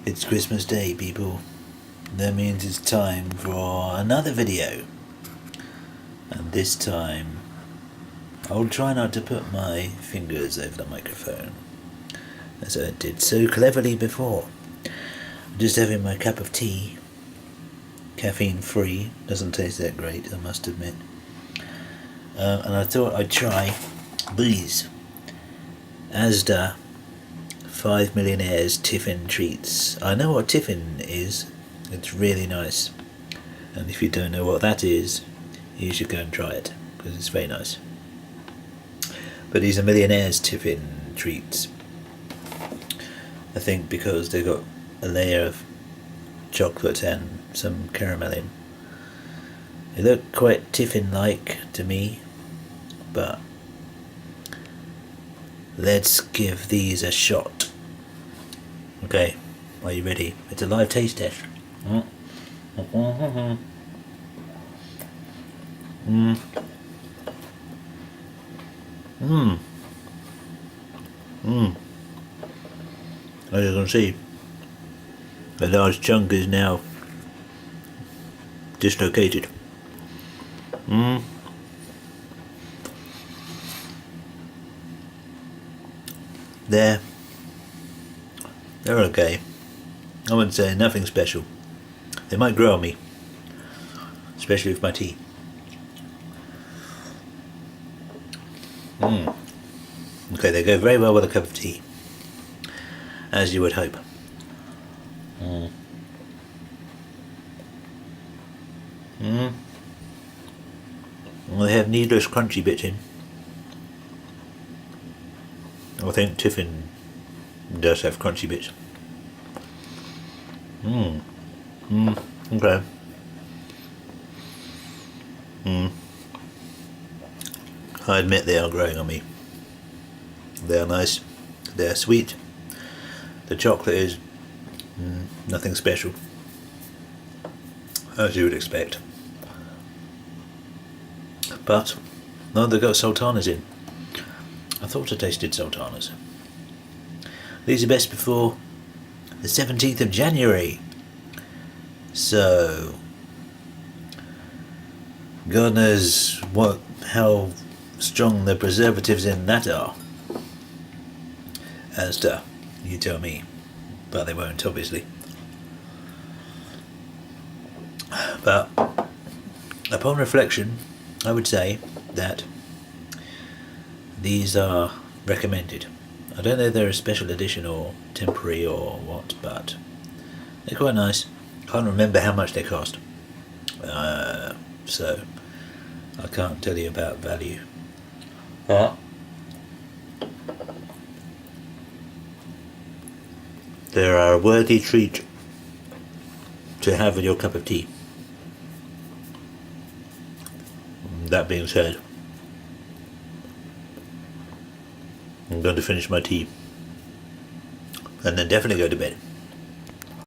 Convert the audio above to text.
It's Christmas Day, people. That means it's time for another video. And this time, I'll try not to put my fingers over the microphone, as I did so cleverly before. I'm just having my cup of tea. Caffeine free. Doesn't taste that great, I must admit. And I thought I'd try these Asda 5 Millionaires Tiffin treats. I know what Tiffin is. It's really nice. And if you don't know what that is, you should go and try it, because it's very nice. But these are Millionaire's Tiffin treats. I think because they've got a layer of chocolate and some caramel in. They look quite Tiffin-like to me, but let's give these a shot. Okay, are you ready? It's a live taste test. As you can see, a large chunk is now dislocated. They're okay. I wouldn't say nothing special. They might grow on me, especially with my tea. Okay, they go very well with a cup of tea, as you would hope. Well, they have needless crunchy bits in. I think Tiffin does have crunchy bits. Okay. I admit they are growing on me. They are nice. They are sweet. The chocolate is nothing special, as you would expect. But no, they've got sultanas in. I thought I tasted sultanas. These are best before the 17th of January. So, God knows how strong the preservatives in that are. Asda, you tell me. But they won't, obviously. But upon reflection, I would say that these are recommended. I don't know if they're a special edition or temporary or what, but they're quite nice. Can't remember how much they cost, so I can't tell you about value. They are a worthy treat to have with your cup of tea. That being said, I'm going to finish my tea and then definitely go to bed.